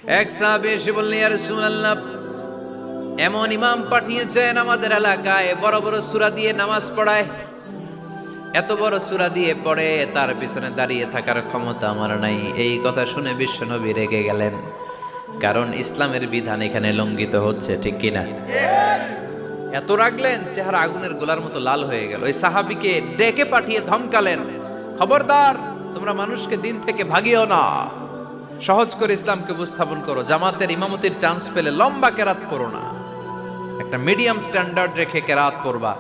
এক সাহাবী এসে বললেন, ইয়া রাসূলুল্লাহ, এমন ইমাম পাঠিয়েছেন আমাদের এলাকায় বড় বড় সূরা দিয়ে নামাজ পড়ায়, এত বড় সূরা দিয়ে পড়ে, তার পিছনে দাঁড়িয়ে থাকার ক্ষমতা আমার নাই। এই কথা শুনে বিশ্বনবী রেগে গেলেন, কারণ ইসলামের বিধান এখানে লঙ্ঘিত হচ্ছে, ঠিক কিনা? এত রাগলেন, চেহারা আগুনের গোলার মতো লাল হয়ে গেল। ওই সাহাবীকে ডেকে পাঠিয়ে ধমকালেন, খবরদার, তোমরা মানুষকে দিন থেকে ভাগিও না, সহজ করে ইসলামকে উপস্থাপন করো, জামাতের ইমামতির চান্স পেলে লম্বা কেরাত পড়ো না, একটা মিডিয়াম স্ট্যান্ডার্ড রেখে কেরাত পড়বা,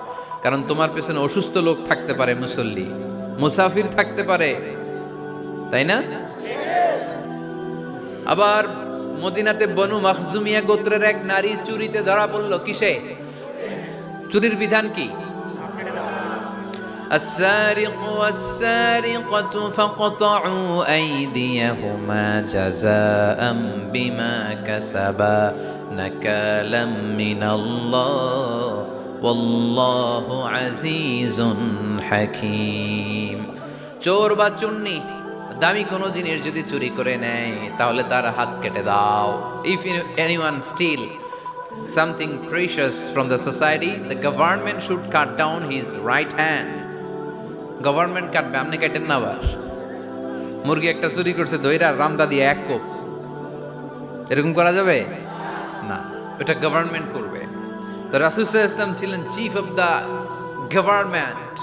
কারণ তোমার পেছনে অসুস্থ লোক থাকতে পারে, মুসল্লি, মুসাফির থাকতে পারে, তাই না? আবার মদিনাতে বনু মাখজুমিয়া গোত্রের এক নারী চুরিতে ধরা পড়ল। কিসে? চুরির বিধান কি? السارق والسارقة فاقطعوا أيديهما جزاء بما كسبا نكالا من الله والله عزيز حكيم। চোর বা চুন্নি দামি কোনো জিনিস যদি চুরি করে নেয় তাহলে তার হাত কেটে দাও। If anyone steal something precious from the society, the government should cut down his right hand. Government কাটবে, আপনি কাটেন না। আবার মুরগি একটা চুরি করছে, দইরা রামদা দিয়ে এক কোপ, এরকম করা যাবে না, ওটা গভর্নমেন্ট করবে। তো রাসূল সাল্লাল্লাহু আলাইহি ওয়াসাল্লাম ছিলেন চিফ অফ দা গভর্নমেন্ট,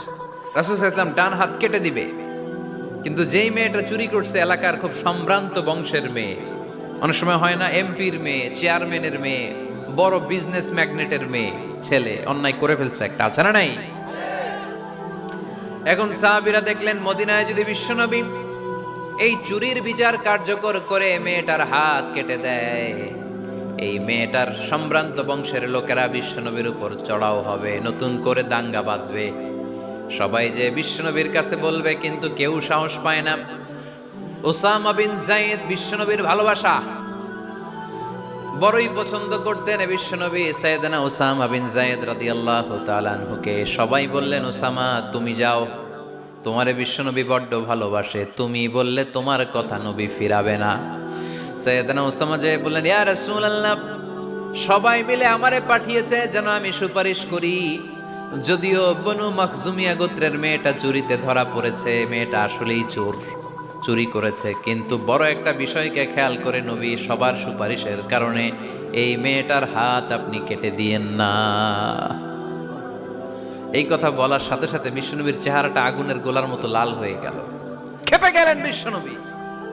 রাসূল সাল্লাল্লাহু আলাইহি ওয়াসাল্লাম ডান হাত কেটে দিবে। কিন্তু যেই মেয়েটা চুরি করছে এলাকার খুব সম্ভ্রান্ত বংশের মেয়ে, অনেক সময় হয় না এমপির মেয়ে, চেয়ারম্যানের মেয়ে, বড় বিজনেস ম্যাগনেটের মেয়ে, ছেলে অন্যায় করে ফেলছে একটা, আছে না নাই? এখন সাহাবীরা দেখলেন মদিনায় যদি বিশ্বনবী এই চুরির বিচার কার্যকর করে মেয়েটার হাত কেটে দেয়, এই মেয়েটার সম্ভ্রান্ত বংশের লোকেরা বিশ্বনবীর উপর চড়াও হবে, নতুন করে দাঙ্গা বাঁধবে, সবাই যে বিশ্বনবীর কাছে বলবে, কিন্তু কেউ সাহস পায় না। উসামা বিন যায়েদ বিশ্বনবীর ভালোবাসা বড়ই পছন্দ করতেন বিশ্বনবী। সাইয়েদনা উসামা বিন যায়েদ রাদিয়াল্লাহু তাআলা আনহুকে সবাই বললেন, উসামা তুমি যাও, তোমারে বিশ্বনবী বড্ড ভালোবাসে, তুমি বললে তোমার কথা নবী ফিরাবে না। সাইয়েদনা উসামা যে বললেন, ইয়া রাসূলুল্লাহ, সবাই মিলে আমারে পাঠিয়েছে যেন আমি সুপারিশ করি, যদিও বনু মাখজুমিয়া গোত্রের মেয়েটা চুরিতে ধরা পড়েছে, মেয়েটা আসলেই চোর, চুরি করেছে, কিন্তু বড় একটা বিষয়কে খেয়াল করে নবী সবার সুপারিশের কারণে এই মেয়েটার হাত আপনি কেটে দিয়েন না। এই কথা বলার সাথে সাথে বিশ্বনবীর চেহারাটা আগুনের গোলার মতো লাল হয়ে গেল, ক্ষেপে গেলেন বিশ্বনবী।